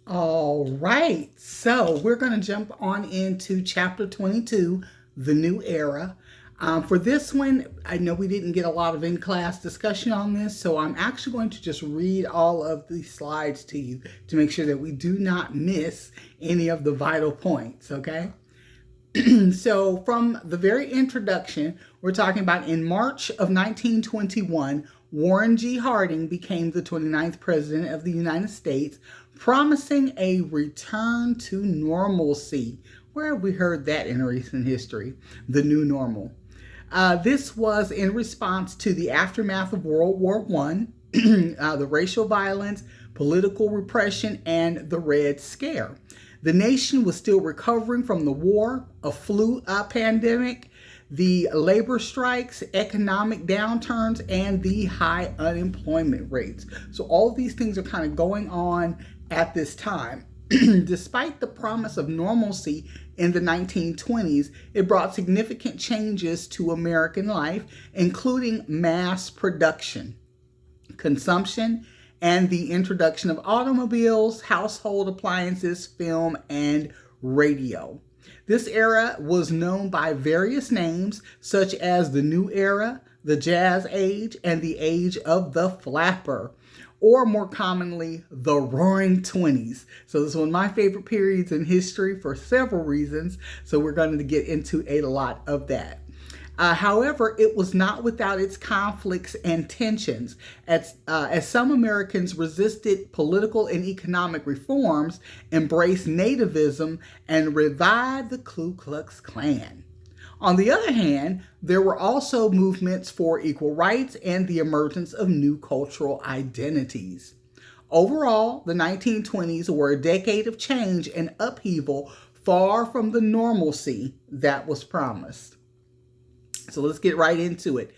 All right, so we're going to jump on into chapter 22, The New Era. For this one, I know we didn't get a lot of in class discussion on this, so I'm actually going to just read all of the slides to you to make sure that we do not miss any of the vital points, okay? So, from the very introduction, we're talking about in March of 1921, Warren G. Harding became the 29th President of the United States, promising a return to normalcy. Where have we heard that in recent history? The new normal. This was in response to the aftermath of World War One, the racial violence, political repression, and the Red Scare. The nation was still recovering from the war, a flu pandemic, the labor strikes, economic downturns, and the high unemployment rates. So all of these things are kind of going on at this time. Despite the promise of normalcy in the 1920s, it brought significant changes to American life, including mass production, consumption, and the introduction of automobiles, household appliances, film, and radio. This era was known by various names, such as the New Era, the Jazz Age, and the Age of the Flapper, or more commonly, the Roaring Twenties. So this is one of my favorite periods in history for several reasons, so we're going to get into a lot of that. However, it was not without its conflicts and tensions, as some Americans resisted political and economic reforms, embraced nativism, and revived the Ku Klux Klan. On the other hand, there were also movements for equal rights and the emergence of new cultural identities. Overall, the 1920s were a decade of change and upheaval, far from the normalcy that was promised. So let's get right into it.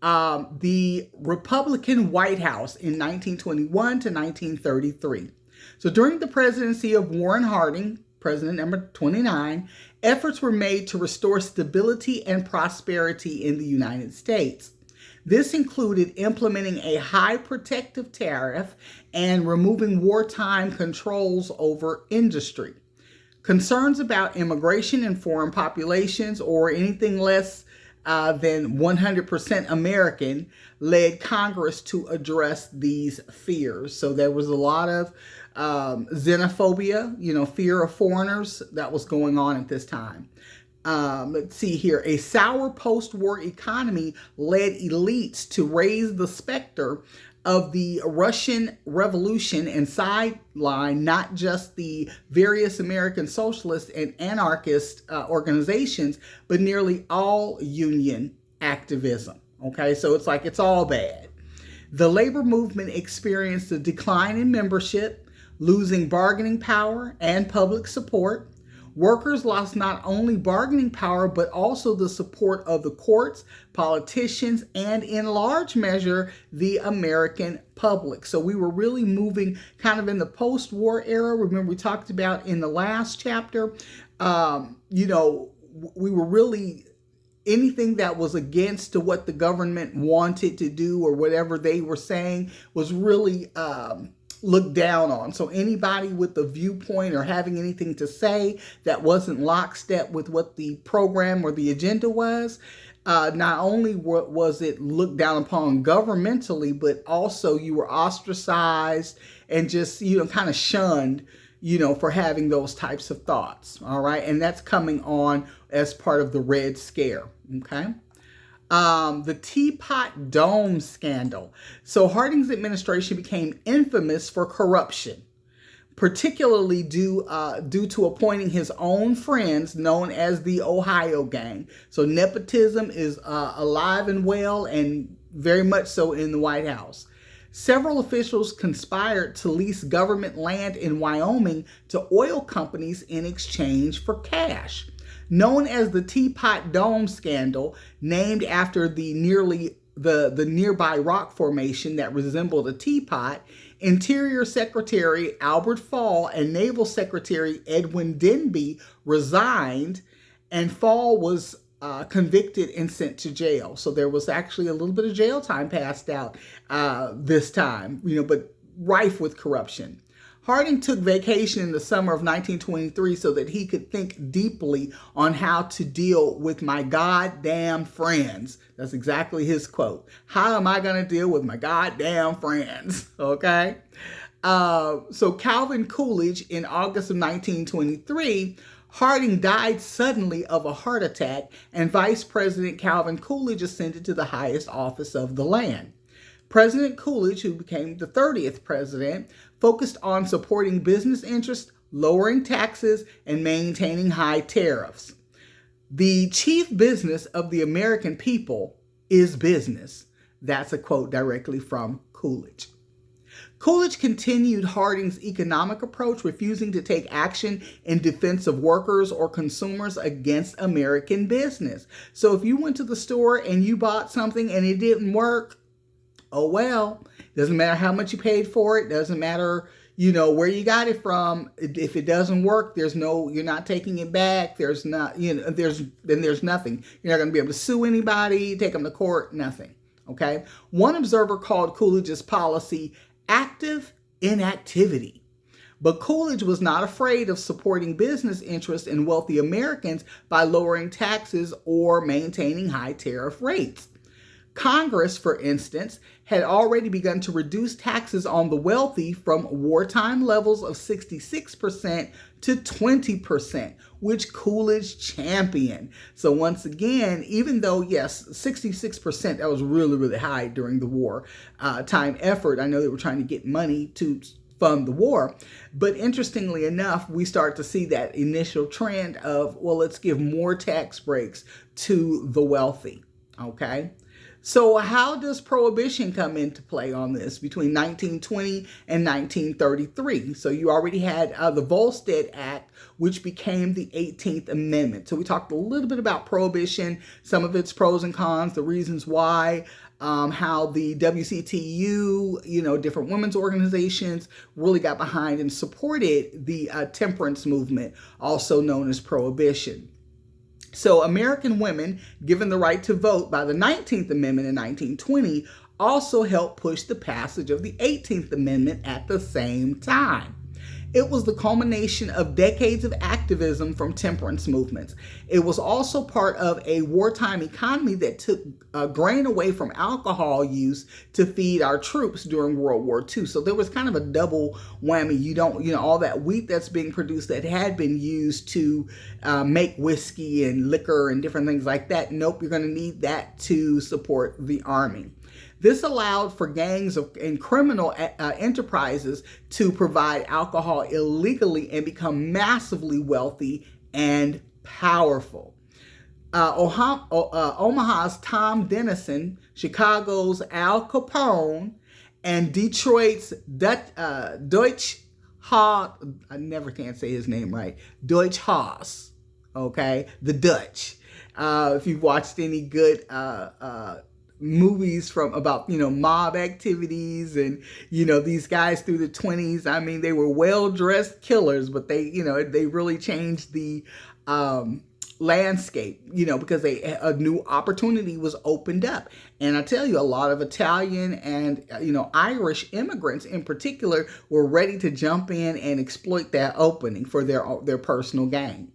The Republican White House in 1921 to 1933. So during the presidency of Warren Harding, President number 29, efforts were made to restore stability and prosperity in the United States. This included implementing a high protective tariff and removing wartime controls over industry. Concerns about immigration and foreign populations or anything less than 100% American led Congress to address these fears. So there was a lot of xenophobia, fear of foreigners that was going on at this time. Let's see here. A sour post-war economy led elites to raise the specter of the Russian Revolution and sideline not just the various American socialist and anarchist organizations, but nearly all union activism. Okay, so it's like it's all bad. The labor movement experienced a decline in membership, losing bargaining power and public support. Workers lost not only bargaining power, but also the support of the courts, politicians, and in large measure, the American public. So we were really moving kind of in the post-war era. Remember, we talked about in the last chapter, we were really anything that was against to what the government wanted to do or whatever they were saying was really looked down on. So anybody with a viewpoint or having anything to say that wasn't lockstep with what the program or the agenda was, not only was it looked down upon governmentally, but also you were ostracized and just, kind of shunned, for having those types of thoughts. All right. And that's coming on as part of the Red Scare. Okay. The Teapot Dome scandal. So Harding's administration became infamous for corruption, particularly due to appointing his own friends known as the Ohio Gang. So nepotism is alive and well and very much so in the White House. Several officials conspired to lease government land in Wyoming to oil companies in exchange for cash. Known as the Teapot Dome scandal, named after the nearby rock formation that resembled a teapot, Interior Secretary Albert Fall and Naval Secretary Edwin Denby resigned, and Fall was convicted and sent to jail. So there was actually a little bit of jail time passed out this time, but rife with corruption. Harding took vacation in the summer of 1923 so that he could think deeply on how to deal with my goddamn friends. That's exactly his quote. How am I going to deal with my goddamn friends? Okay. So Calvin Coolidge, in August of 1923, Harding died suddenly of a heart attack, and Vice President Calvin Coolidge ascended to the highest office of the land. President Coolidge, who became the 30th president, focused on supporting business interests, lowering taxes, and maintaining high tariffs. The chief business of the American people is business. That's a quote directly from Coolidge. Coolidge continued Harding's economic approach, refusing to take action in defense of workers or consumers against American business. So if you went to the store and you bought something and it didn't work, oh well, doesn't matter how much you paid for it, doesn't matter, where you got it from. If it doesn't work, you're not taking it back. There's nothing. You're not going to be able to sue anybody, take them to court, nothing. Okay. One observer called Coolidge's policy active inactivity. But Coolidge was not afraid of supporting business interests in wealthy Americans by lowering taxes or maintaining high tariff rates. Congress, for instance, had already begun to reduce taxes on the wealthy from wartime levels of 66% to 20%, which Coolidge championed. So once again, even though, yes, 66%, that was really, really high during the war time effort. I know they were trying to get money to fund the war. But interestingly enough, we start to see that initial trend of, well, let's give more tax breaks to the wealthy. Okay. So how does Prohibition come into play on this between 1920 and 1933? So you already had the Volstead Act, which became the 18th Amendment. So we talked a little bit about Prohibition, some of its pros and cons, the reasons why, how the WCTU, different women's organizations really got behind and supported the temperance movement, also known as Prohibition. So American women, given the right to vote by the 19th Amendment in 1920, also helped push the passage of the 18th Amendment at the same time. It was the culmination of decades of activism from temperance movements. It was also part of a wartime economy that took grain away from alcohol use to feed our troops during World War II. So there was kind of a double whammy. All that wheat that's being produced that had been used to make whiskey and liquor and different things like that. Nope, you're going to need that to support the army. This allowed for gangs and criminal enterprises to provide alcohol illegally and become massively wealthy and powerful. Omaha's Tom Dennison, Chicago's Al Capone, and Detroit's Deutsche Haas, I never can say his name right, Deutsche Haas, okay, the Dutch. If you've watched any good movies about mob activities and these guys through the 20s, I mean, they were well-dressed killers, but they really changed the landscape, because a new opportunity was opened up. And I tell you, a lot of Italian and Irish immigrants in particular were ready to jump in and exploit that opening for their personal gain.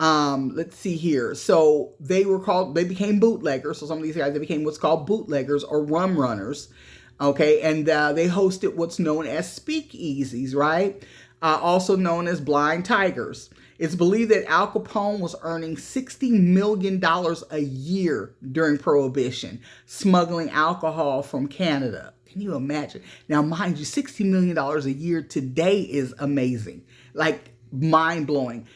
Let's see here. So they became bootleggers. So some of these guys, they became what's called bootleggers or rum runners. Okay. And they hosted what's known as speakeasies, right? Also known as blind tigers. It's believed that Al Capone was earning $60 million a year during Prohibition, smuggling alcohol from Canada. Can you imagine? Now, mind you, $60 million a year today is amazing, like mind-blowing.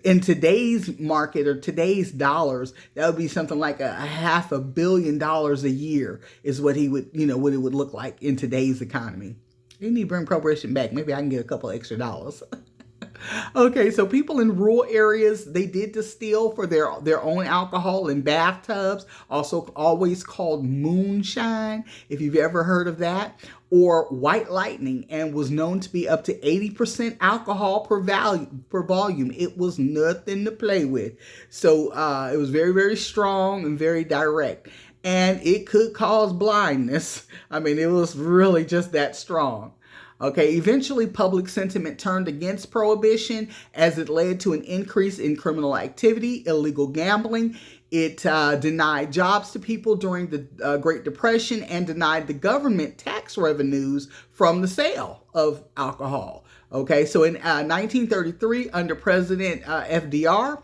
In today's market or today's dollars, that would be something like $500 million a year is what he would, what it would look like in today's economy. They need to bring Prohibition back. Maybe I can get a couple extra dollars. Okay, so people in rural areas, they did distill for their own alcohol in bathtubs, also always called moonshine, if you've ever heard of that, or white lightning, and was known to be up to 80% alcohol per volume. It was nothing to play with. So it was very, very strong and very direct. and it could cause blindness. I mean, it was really just that strong. Okay, eventually public sentiment turned against prohibition as it led to an increase in criminal activity, illegal gambling. It denied jobs to people during the Great Depression and denied the government tax revenues from the sale of alcohol. Okay, so in 1933, under President FDR,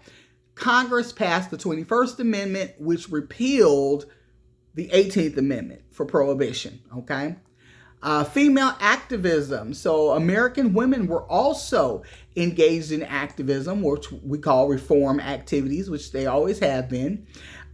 Congress passed the 21st Amendment, which repealed the 18th Amendment for prohibition. Okay. Female activism. So American women were also engaged in activism, which we call reform activities, which they always have been.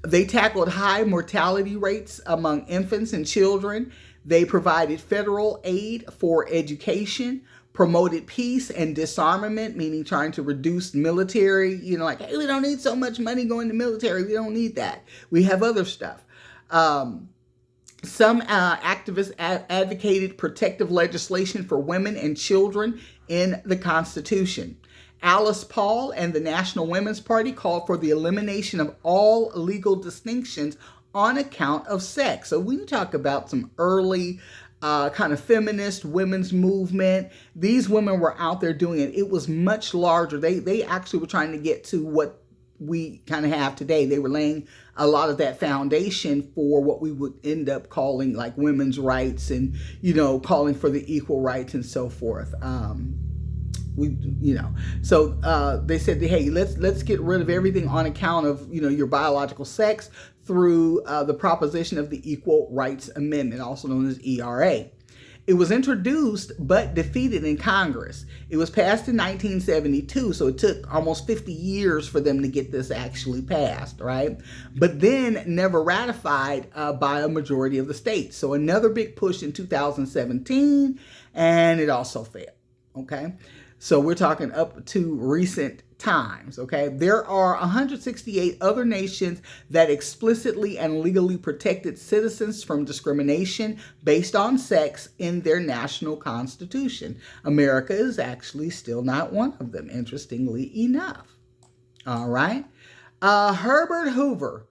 They tackled high mortality rates among infants and children. They provided federal aid for education, promoted peace and disarmament, meaning trying to reduce military, like, hey, we don't need so much money going to military. We don't need that. We have other stuff. Some activists advocated protective legislation for women and children in the Constitution. Alice Paul and the National Women's Party called for the elimination of all legal distinctions on account of sex. So we talk about some early kind of feminist women's movement. These women were out there doing it. It was much larger. They actually were trying to get to what we kind of have today. They were laying a lot of that foundation for what we would end up calling like women's rights and, calling for the equal rights and so forth. So they said, hey, let's get rid of everything on account of, your biological sex through the proposition of the Equal Rights Amendment, also known as ERA. It was introduced but defeated in Congress. It was passed in 1972, so it took almost 50 years for them to get this actually passed, right? But then never ratified by a majority of the states. So another big push in 2017, and it also failed, okay? So we're talking up to recent times, okay? There are 168 other nations that explicitly and legally protected citizens from discrimination based on sex in their national constitution. America is actually still not one of them, interestingly enough. All right. Herbert Hoover.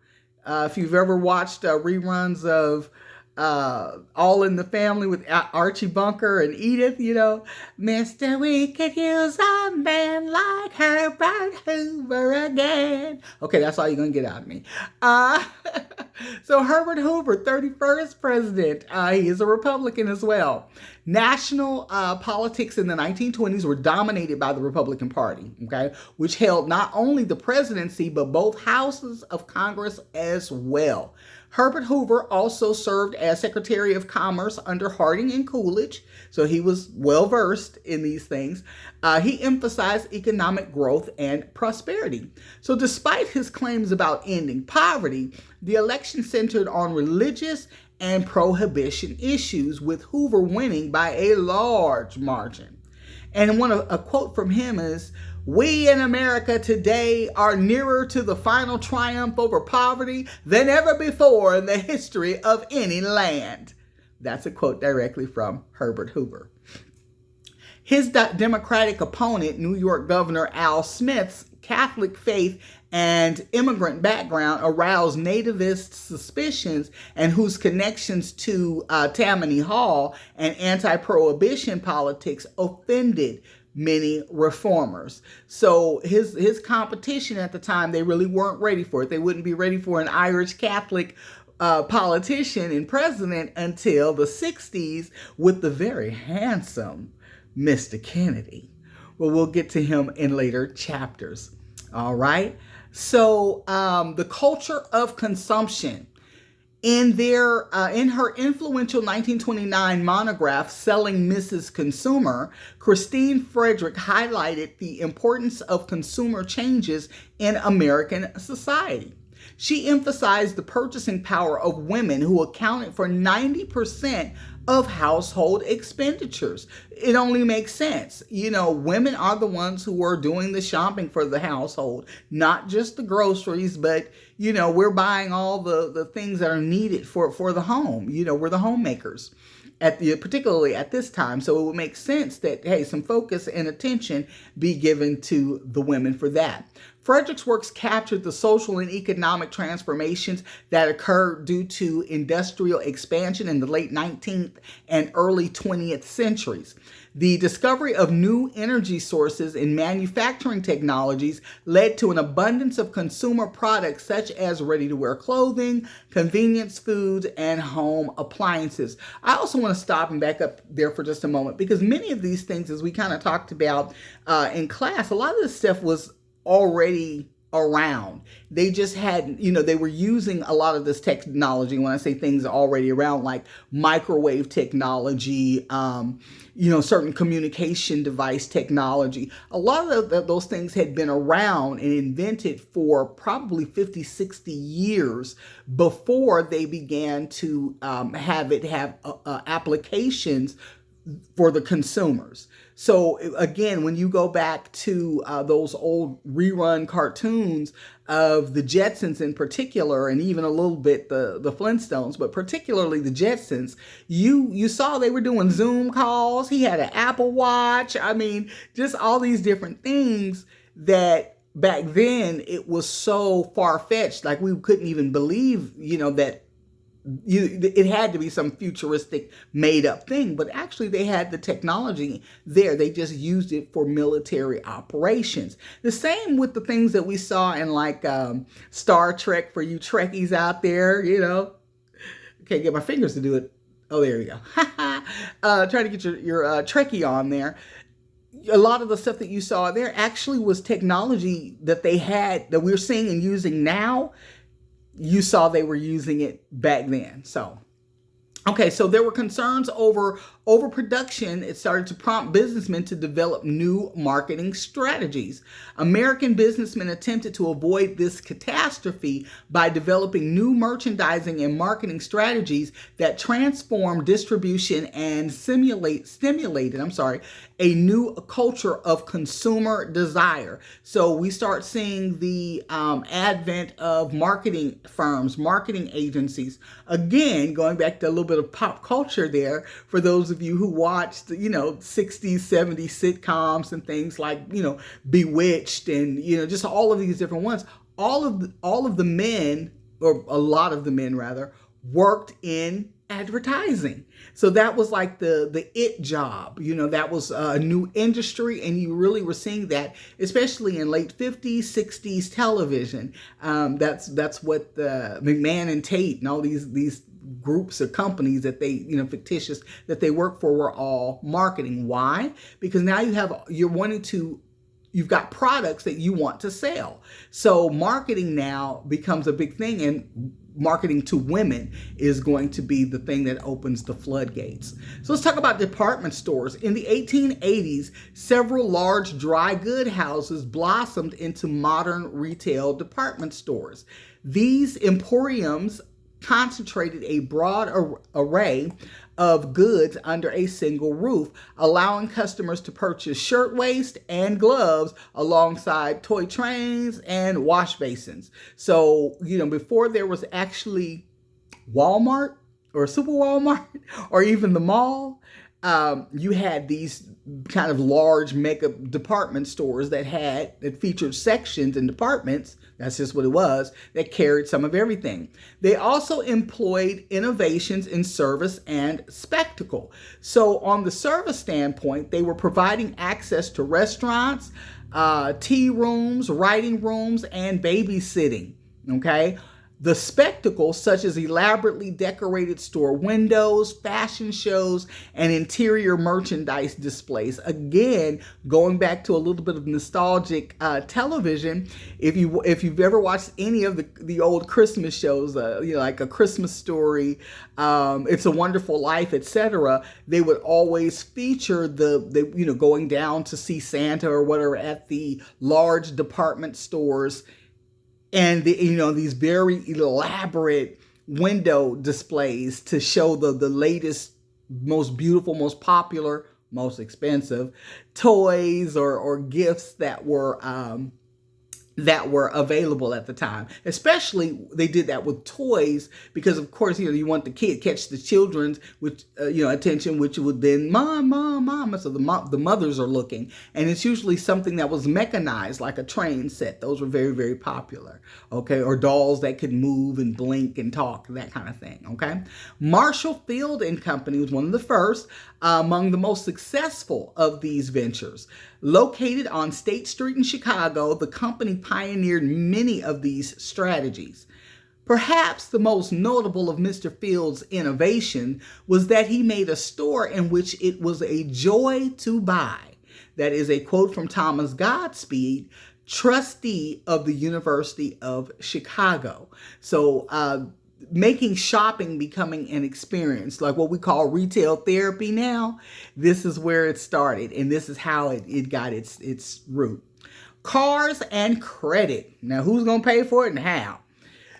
If you've ever watched reruns of All in the Family with Archie Bunker and Edith, Mr. We could use a man like Herbert Hoover again. Okay, that's all you're going to get out of me. So Herbert Hoover, 31st president, he is a Republican as well. National politics in the 1920s were dominated by the Republican Party, okay, which held not only the presidency, but both houses of Congress as well. Herbert Hoover also served as Secretary of Commerce under Harding and Coolidge, so he was well-versed in these things. He emphasized economic growth and prosperity. So despite his claims about ending poverty, the election centered on religious and prohibition issues, with Hoover winning by a large margin. And a quote from him is, "We in America today are nearer to the final triumph over poverty than ever before in the history of any land." That's a quote directly from Herbert Hoover. His Democratic opponent, New York Governor Al Smith's Catholic faith and immigrant background aroused nativist suspicions, and whose connections to Tammany Hall and anti-prohibition politics offended many reformers. So his competition at the time, they really weren't ready for it. They wouldn't be ready for an Irish Catholic politician and president until the 60s with the very handsome Mr. Kennedy. Well, we'll get to him in later chapters. All right. So the culture of consumption. In her influential 1929 monograph, Selling Mrs. Consumer, Christine Frederick highlighted the importance of consumer changes in American society. She emphasized the purchasing power of women, who accounted for 90% of household expenditures. It only makes sense. Women are the ones who are doing the shopping for the household, not just the groceries, but, we're buying all the things that are needed for the home. We're the homemakers. Particularly at this time. So it would make sense that, hey, some focus and attention be given to the women for that. Frederick's works captured the social and economic transformations that occurred due to industrial expansion in the late 19th and early 20th centuries. The discovery of new energy sources and manufacturing technologies led to an abundance of consumer products such as ready-to-wear clothing, convenience foods, and home appliances. I also want to stop and back up there for just a moment because many of these things, as we kind of talked about in class, a lot of this stuff was already around. They just had, they were using a lot of this technology. When I say things already around, like microwave technology, certain communication device technology, a lot of those things had been around and invented for probably 50, 60 years before they began to have applications for the consumers. So again, when you go back to those old rerun cartoons of the Jetsons in particular, and even a little bit the Flintstones, but particularly the Jetsons, you saw they were doing Zoom calls. He had an Apple Watch. I mean, just all these different things that back then it was so far-fetched. Like we couldn't even believe, that it had to be some futuristic made up thing, but actually they had the technology there. They just used it for military operations. The same with the things that we saw in like Star Trek, for you Trekkies out there, Can't get my fingers to do it. Oh, there you go. Try to get your Trekkie on there. A lot of the stuff that you saw there actually was technology that they had, that we're seeing and using now. You saw they were using it back then. So there were concerns over overproduction. It started to prompt businessmen to develop new marketing strategies. American businessmen attempted to avoid this catastrophe by developing new merchandising and marketing strategies that transformed distribution and stimulated a new culture of consumer desire. So we start seeing the advent of marketing firms, marketing agencies. Again, going back to a little bit of pop culture there, for those of you who watched, 60s, 70s sitcoms and things like, Bewitched and, just all of these different ones. All of the men, or a lot of the men rather, worked in advertising. So that was like the it job, that was a new industry, and you really were seeing that, especially in late 50s, 60s television. That's what the McMahon and Tate and all these groups or companies that they, fictitious, that they work for, were all marketing. Why? Because now you've got products that you want to sell. So marketing now becomes a big thing, and marketing to women is going to be the thing that opens the floodgates. So let's talk about department stores. In the 1880s, several large dry good houses blossomed into modern retail department stores. These emporiums concentrated a broad array of goods under a single roof, allowing customers to purchase shirtwaist and gloves alongside toy trains and wash basins. So, before there was actually Walmart or Super Walmart or even the mall, you had these kind of large mega department stores that featured sections and departments. That's just what it was, that carried some of everything. They also employed innovations in service and spectacle. So on the service standpoint, they were providing access to restaurants, tea rooms, writing rooms, and babysitting. Okay. The spectacle, such as elaborately decorated store windows, fashion shows, and interior merchandise displays. Again, going back to a little bit of nostalgic television, if you've ever watched any of the old Christmas shows, like A Christmas Story, It's a Wonderful Life, etc., they would always feature the going down to see Santa or whatever at the large department stores. And these very elaborate window displays to show the latest, most beautiful, most popular, most expensive toys or gifts that were that were available at the time. Especially they did that with toys because of course, you want the kid catch the children's which attention, which would then mom. So the mothers are looking, and it's usually something that was mechanized like a train set. Those were very, very popular. Okay. Or dolls that could move and blink and talk, that kind of thing. Okay. Marshall Field and Company was one of the first, among the most successful of these ventures. Located on State Street in Chicago, the company pioneered many of these strategies. Perhaps the most notable of Mr. Field's innovation was that he made a store in which it was a joy to buy. That is a quote from Thomas Godspeed, trustee of the University of Chicago. So, making shopping becoming an experience, like what we call retail therapy now, this is where it started, and this is how it got its root. Cars and credit. Now, who's going to pay for it and how?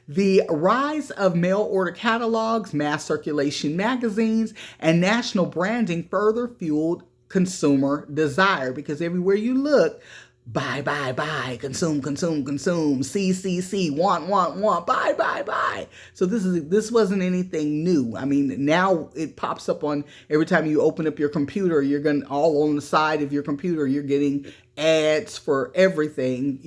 The rise of mail order catalogs, mass circulation magazines, and national branding further fueled consumer desire because everywhere you look, buy, consume, see, want, buy. So this wasn't anything new. I mean, now it pops up on every time you open up your computer, you're going all on the side of your computer, you're getting ads for everything,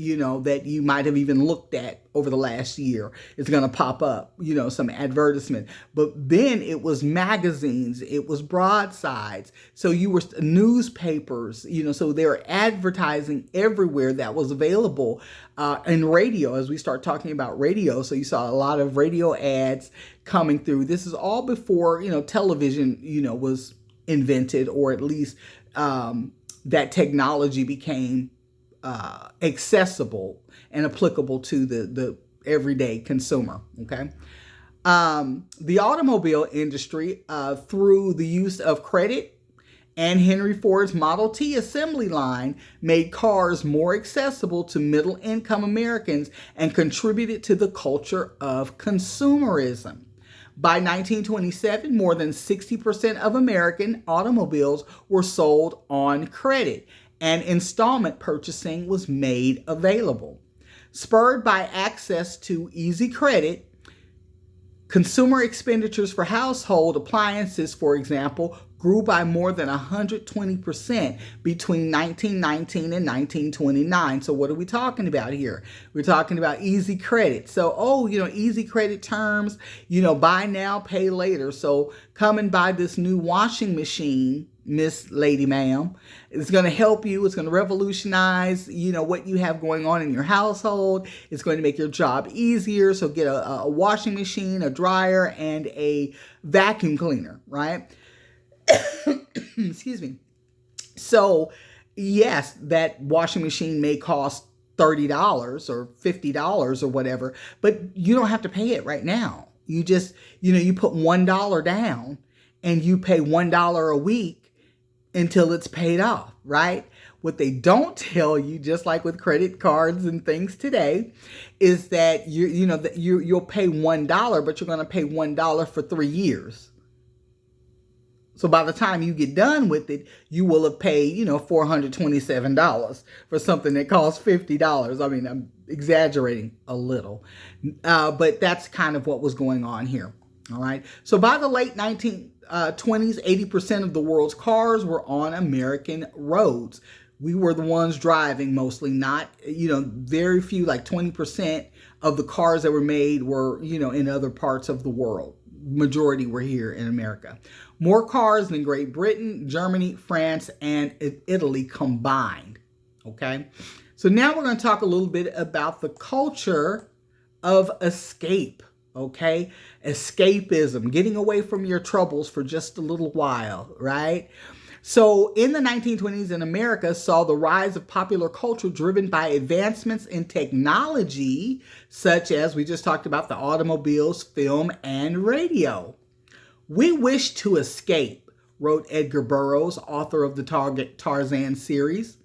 that you might have even looked at over the last year. It's going to pop up, some advertisement. But then it was magazines, it was broadsides. So you were newspapers, so they were advertising everywhere that was available, and radio, as we start talking about radio. So you saw a lot of radio ads coming through. This is all before, television, was invented, or at least, that technology became accessible and applicable to the everyday consumer. Okay. The automobile industry, through the use of credit and Henry Ford's Model T assembly line, made cars more accessible to middle-income Americans and contributed to the culture of consumerism. By 1927, more than 60% of American automobiles were sold on credit, and installment purchasing was made available. Spurred by access to easy credit, consumer expenditures for household appliances, for example, grew by more than 120% between 1919 and 1929. So what are we talking about here? We're talking about easy credit. So, easy credit terms, buy now, pay later. So come and buy this new washing machine, Miss Lady Ma'am. It's going to help you. It's going to revolutionize, what you have going on in your household. It's going to make your job easier. So get a washing machine, a dryer, and a vacuum cleaner, right? Excuse me. So, yes, that washing machine may cost $30 or $50 or whatever, but you don't have to pay it right now. You just, you put $1 down and you pay $1 a week until it's paid off, right? What they don't tell you, just like with credit cards and things today, is that you'll pay $1, but you're going to pay $1 for 3 years. So by the time you get done with it, you will have paid, $427 for something that costs $50. I mean, I'm exaggerating a little, but that's kind of what was going on here. All right. So by the late 1920s, 80% of the world's cars were on American roads. We were the ones driving mostly, not, very few, like 20% of the cars that were made were, in other parts of the world. Majority were here in America. More cars than Great Britain, Germany, France, and Italy combined. Okay. So now we're going to talk a little bit about the culture of escape. Okay. Escapism, getting away from your troubles for just a little while, right? So in the 1920s in America saw the rise of popular culture driven by advancements in technology, such as we just talked about the automobiles, film, and radio. We wish to escape, wrote Edgar Burroughs, author of the Tarzan series.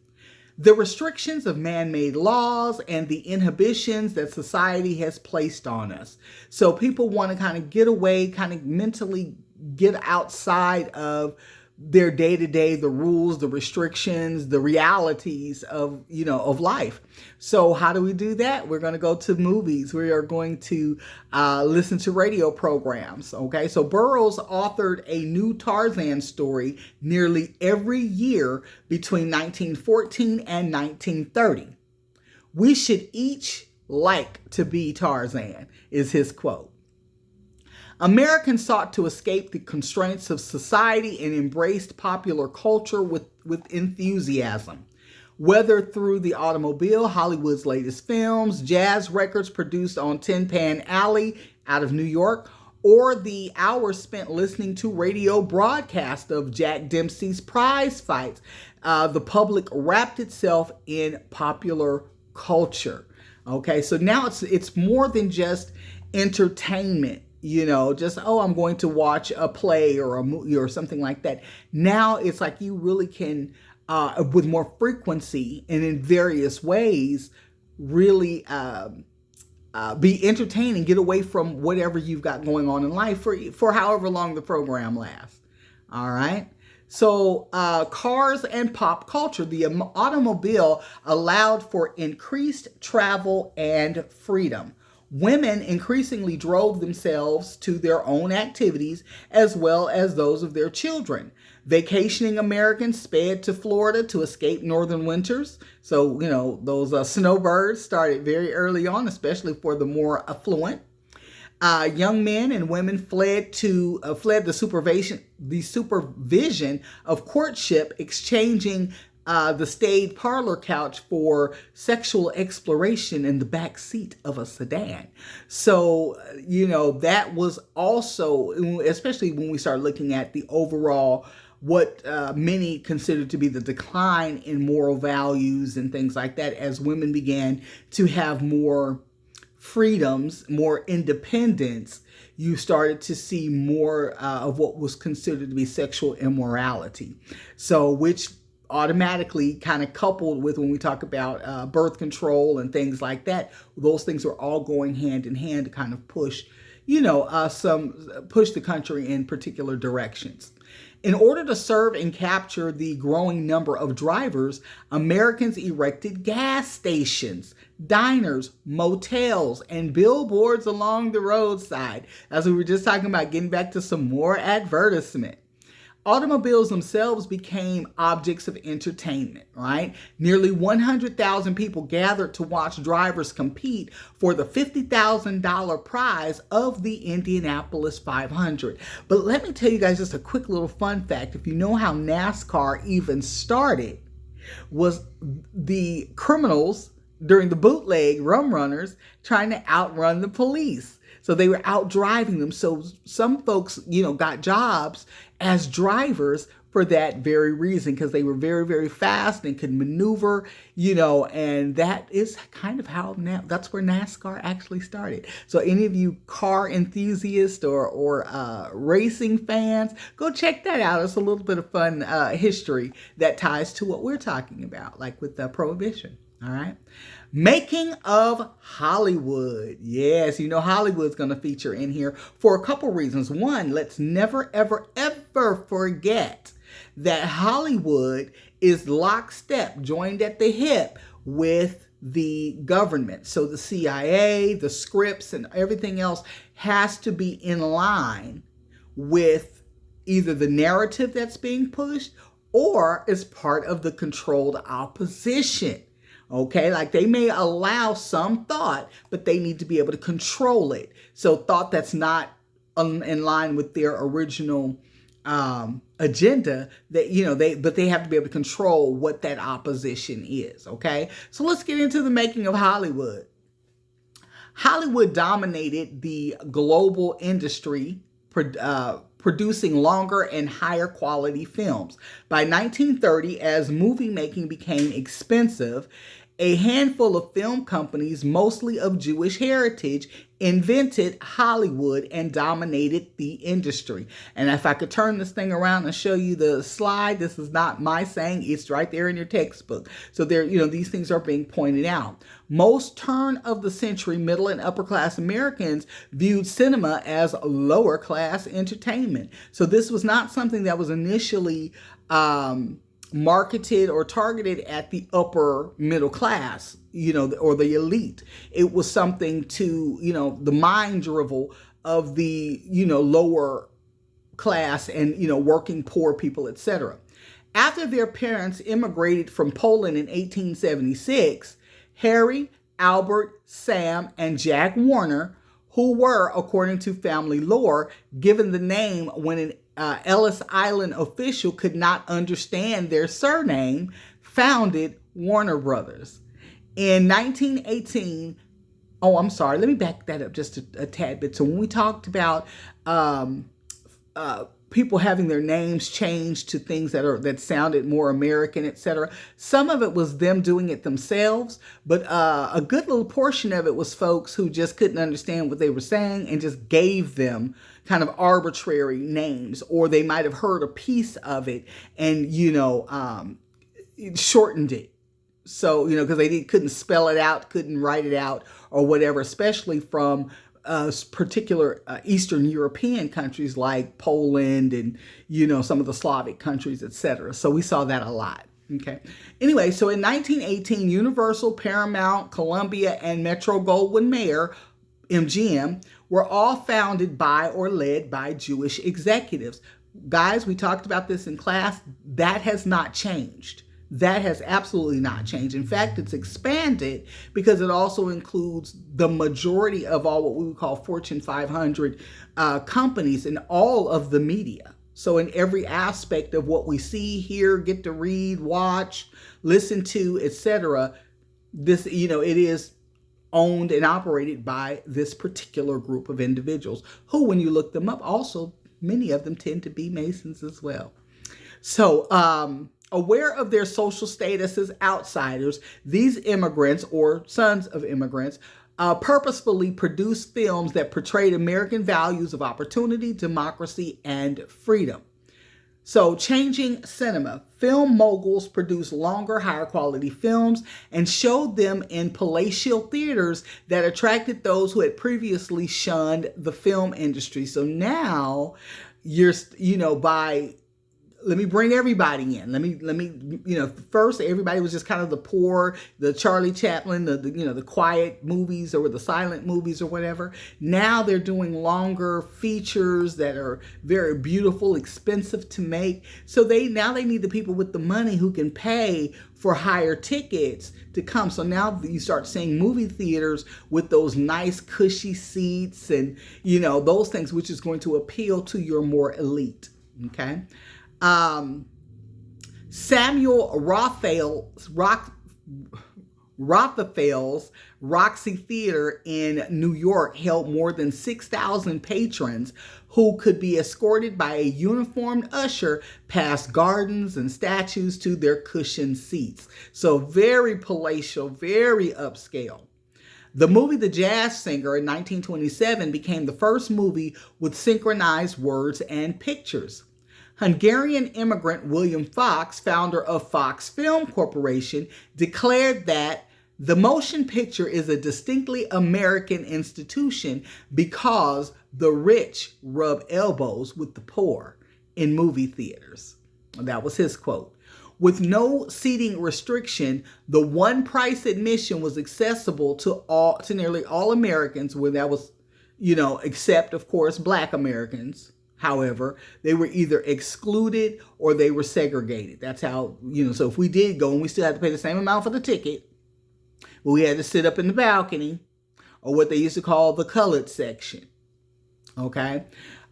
The restrictions of man-made laws and the inhibitions that society has placed on us. So people want to kind of get away, kind of mentally get outside of their day-to-day, the rules, the restrictions, the realities of, of life. So how do we do that? We're going to go to movies. We are going to listen to radio programs. Okay, so Burroughs authored a new Tarzan story nearly every year between 1914 and 1930. We should each like to be Tarzan, is his quote. Americans sought to escape the constraints of society and embraced popular culture with enthusiasm. Whether through the automobile, Hollywood's latest films, jazz records produced on Tin Pan Alley out of New York, or the hours spent listening to radio broadcasts of Jack Dempsey's prize fights, the public wrapped itself in popular culture. Okay, so now it's more than just entertainment. Just, I'm going to watch a play or a movie or something like that. Now it's like you really can, with more frequency and in various ways, really be entertained and get away from whatever you've got going on in life for however long the program lasts. All right. So cars and pop culture, the automobile allowed for increased travel and freedom. Women increasingly drove themselves to their own activities as well as those of their children. Vacationing Americans sped to Florida to escape northern winters. So, those snowbirds started very early on, especially for the more affluent. Young men and women fled the supervision of courtship, exchanging the staid parlor couch for sexual exploration in the back seat of a sedan. So, that was also, especially when we start looking at the overall, what many consider to be the decline in moral values and things like that, as women began to have more freedoms, more independence, you started to see more of what was considered to be sexual immorality. So, which automatically kind of coupled with when we talk about birth control and things like that, those things are all going hand in hand to kind of push, push the country in particular directions. In order to serve and capture the growing number of drivers, Americans erected gas stations, diners, motels, and billboards along the roadside. As we were just talking about, getting back to some more advertisement. Automobiles themselves became objects of entertainment, right? Nearly 100,000 people gathered to watch drivers compete for the $50,000 prize of the Indianapolis 500. But let me tell you guys just a quick little fun fact. If you know how NASCAR even started, was the criminals during the bootleg rum runners trying to outrun the police. So they were out driving them. So some folks, got jobs as drivers for that very reason, because they were very, very fast and could maneuver, and that is kind of how that's where NASCAR actually started. So any of you car enthusiasts or racing fans, go check that out. It's a little bit of fun history that ties to what we're talking about, like with the Prohibition. All right. Making of Hollywood. Yes, Hollywood's going to feature in here for a couple reasons. One, let's never, ever, ever forget that Hollywood is lockstep, joined at the hip with the government. So the CIA, the scripts, and everything else has to be in line with either the narrative that's being pushed or is part of the controlled opposition. Okay, like they may allow some thought, but they need to be able to control it. So thought that's not in line with their original agenda, that they have to be able to control what that opposition is. Okay, so let's get into the making of Hollywood. Hollywood dominated the global industry, producing longer and higher quality films. By 1930, as movie making became expensive, A handful of film companies, mostly of Jewish heritage, invented Hollywood and dominated the industry. And if I could turn this thing around and show you the slide, this is not my saying, it's right there in your textbook. So there, these things are being pointed out. Most turn of the century middle and upper class Americans viewed cinema as lower class entertainment. So this was not something that was initially marketed or targeted at the upper middle class, or the elite. It was something to, the mind drivel of the, lower class and, working poor people, etc. After their parents immigrated from Poland in 1876, Harry, Albert, Sam, and Jack Warner, who were, according to family lore, given the name when an Ellis Island official could not understand their surname, founded Warner Brothers. In 1918, let me back that up just a tad bit. So when we talked about people having their names changed to things that sounded more American, etc., some of it was them doing it themselves, but a good little portion of it was folks who just couldn't understand what they were saying and just gave them kind of arbitrary names, or they might have heard a piece of it and shortened it. So because they couldn't spell it out, couldn't write it out, or whatever, especially from particular Eastern European countries like Poland and, some of the Slavic countries, etc. So we saw that a lot. Okay. Anyway, so in 1918, Universal, Paramount, Columbia, and Metro-Goldwyn-Mayer, MGM, were all founded by or led by Jewish executives. Guys, we talked about this in class. That has not changed. That has absolutely not changed. In fact, it's expanded because it also includes the majority of all what we would call Fortune 500 companies in all of the media. So in every aspect of what we see, hear, get to read, watch, listen to, etc., this, it is owned and operated by this particular group of individuals who, when you look them up, also many of them tend to be Masons as well. So, aware of their social status as outsiders, these immigrants or sons of immigrants purposefully produced films that portrayed American values of opportunity, democracy, and freedom. So, changing cinema, film moguls produced longer, higher quality films and showed them in palatial theaters that attracted those who had previously shunned the film industry. So now let me bring everybody in. Let me, first everybody was just kind of the poor, the Charlie Chaplin, the quiet movies or the silent movies or whatever. Now they're doing longer features that are very beautiful, expensive to make. So they need the people with the money who can pay for higher tickets to come. So now you start seeing movie theaters with those nice cushy seats and, those things, which is going to appeal to your more elite. Okay. Samuel Rothafell's Roxy Theater in New York held more than 6,000 patrons who could be escorted by a uniformed usher past gardens and statues to their cushioned seats. So very palatial, very upscale. The movie The Jazz Singer in 1927 became the first movie with synchronized words and pictures. Hungarian immigrant William Fox, founder of Fox Film Corporation, declared that the motion picture is a distinctly American institution because the rich rub elbows with the poor in movie theaters. That was his quote. With no seating restriction, the one price admission was accessible to nearly all Americans, where that was, except of course Black Americans. However, they were either excluded or they were segregated. That's how, so if we did go and we still had to pay the same amount for the ticket, but we had to sit up in the balcony, or what they used to call the colored section. Okay.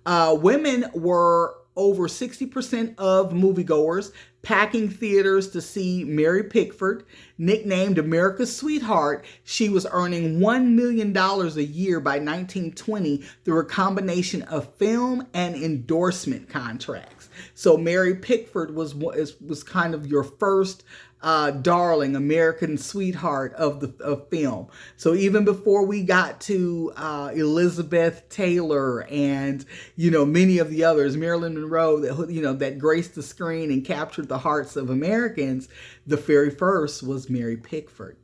Women were over 60% of moviegoers, packing theaters to see Mary Pickford. Nicknamed America's Sweetheart, she was earning $1 million a year by 1920 through a combination of film and endorsement contracts. So Mary Pickford was kind of your first darling, American sweetheart of film. So even before we got to Elizabeth Taylor and many of the others, Marilyn Monroe, that graced the screen and captured the hearts of Americans, the very first was Mary Pickford.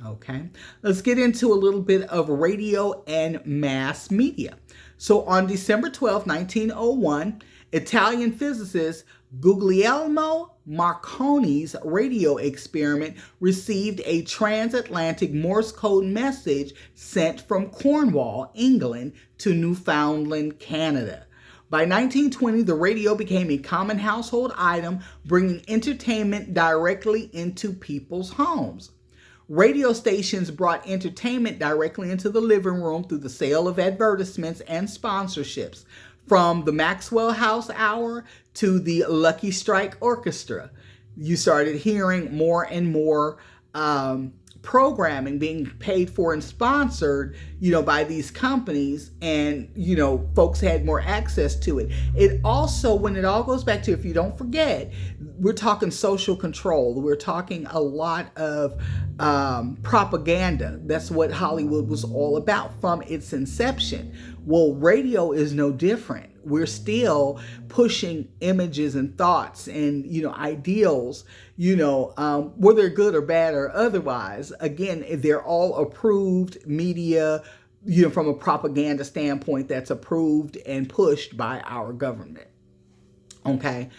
Okay, let's get into a little bit of radio and mass media. So on December 12, 1901, Italian physicist Guglielmo Marconi's radio experiment received a transatlantic Morse code message sent from Cornwall, England, to Newfoundland, Canada. By 1920, the radio became a common household item, bringing entertainment directly into people's homes. Radio stations brought entertainment directly into the living room through the sale of advertisements and sponsorships, from the Maxwell House Hour to the Lucky Strike Orchestra. You started hearing more and more programming being paid for and sponsored, by these companies, and, folks had more access to it. It also, when it all goes back to, if you don't forget, we're talking social control. We're talking a lot of propaganda. That's what Hollywood was all about from its inception. Well, radio is no different. We're still pushing images and thoughts and, ideals, whether good or bad or otherwise. Again, they're all approved media, from a propaganda standpoint, that's approved and pushed by our government. Okay.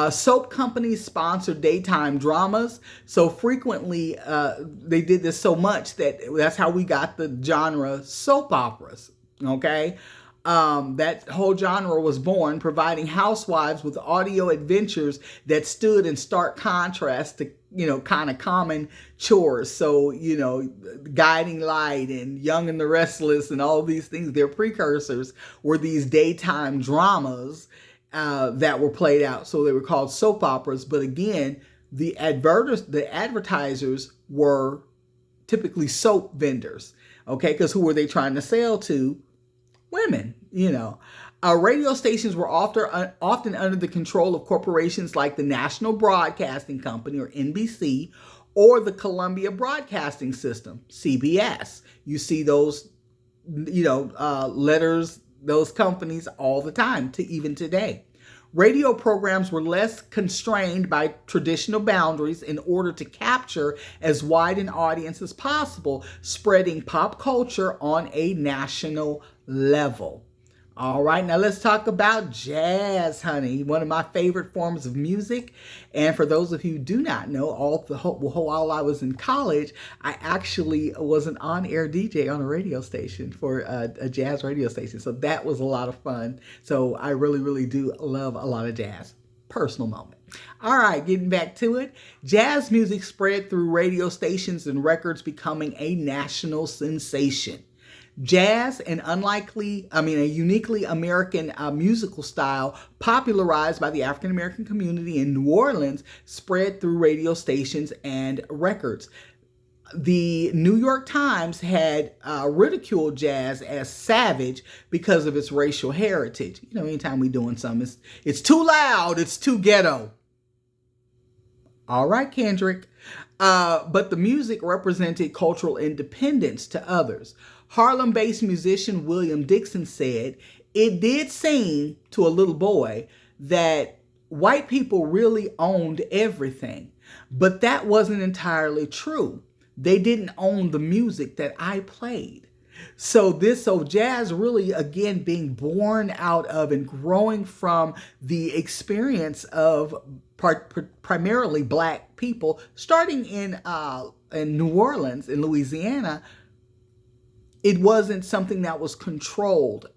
Soap companies sponsor daytime dramas. So frequently, they did this so much that's how we got the genre soap operas. Okay. That whole genre was born, providing housewives with audio adventures that stood in stark contrast to, kind of common chores. So, Guiding Light and Young and the Restless and all these things, their precursors were these daytime dramas that were played out. So they were called soap operas. But again, the advertisers were typically soap vendors. Okay, because who were they trying to sell to? Women, radio stations were often under the control of corporations like the National Broadcasting Company, or NBC, or the Columbia Broadcasting System, CBS. You see those, letters, those companies all the time, to even today. Radio programs were less constrained by traditional boundaries in order to capture as wide an audience as possible, spreading pop culture on a national level. All right, now let's talk about jazz, honey. One of my favorite forms of music. And for those of you who do not know, while I was in college, I actually was an on-air DJ on a radio station for a jazz radio station. So that was a lot of fun. So I really, really do love a lot of jazz. Personal moment. All right, getting back to it. Jazz music spread through radio stations and records, becoming a national sensation. Jazz, a uniquely American musical style popularized by the African American community in New Orleans, spread through radio stations and records. The New York Times had ridiculed jazz as savage because of its racial heritage. Anytime we're doing something, it's too loud, it's too ghetto. All right, Kendrick. But the music represented cultural independence to others. Harlem-based musician William Dixon said, "It did seem to a little boy that white people really owned everything, but that wasn't entirely true. They didn't own the music that I played." So jazz really, again, being born out of and growing from the experience of primarily Black people, starting in New Orleans, in Louisiana. It wasn't something that was controlled,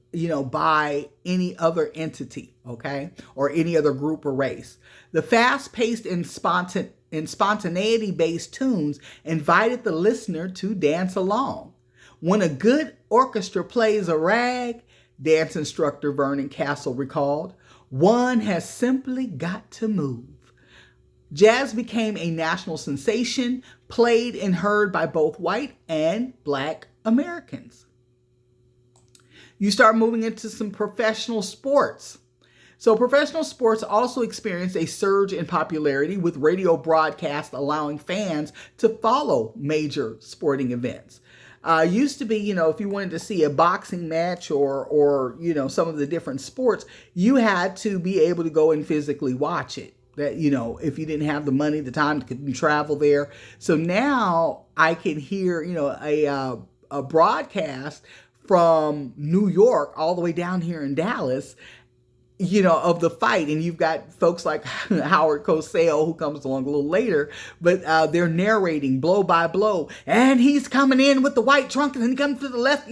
by any other entity, okay, or any other group or race. The fast-paced and spontaneity-based tunes invited the listener to dance along. When a good orchestra plays a rag, dance instructor Vernon Castle recalled, one has simply got to move. Jazz became a national sensation, played and heard by both white and Black Americans. You start moving into some professional sports. So professional sports also experienced a surge in popularity, with radio broadcasts allowing fans to follow major sporting events. Used to be, if you wanted to see a boxing match or some of the different sports, you had to be able to go and physically watch it. That, if you didn't have the money, the time to travel there. So now I can hear, a broadcast from New York all the way down here in Dallas, of the fight. And you've got folks like Howard Cosell, who comes along a little later, but they're narrating blow by blow. And he's coming in with the white trunk and then he comes to the left,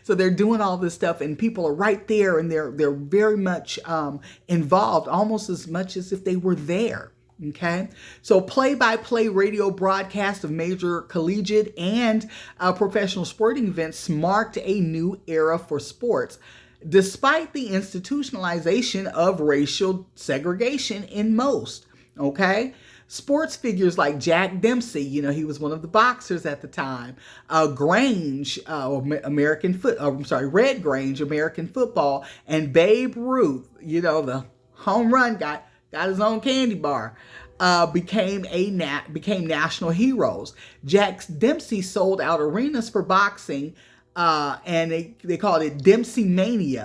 So they're doing all this stuff and people are right there and they're very much involved, almost as much as if they were there. Okay, so play-by-play radio broadcast of major collegiate and professional sporting events marked a new era for sports, despite the institutionalization of racial segregation in most. Okay, sports figures like Jack Dempsey, he was one of the boxers at the time. Red Grange, American football, and Babe Ruth, the home run guy, got his own candy bar, became national heroes. Jack Dempsey sold out arenas for boxing, and they called it Dempsey Mania.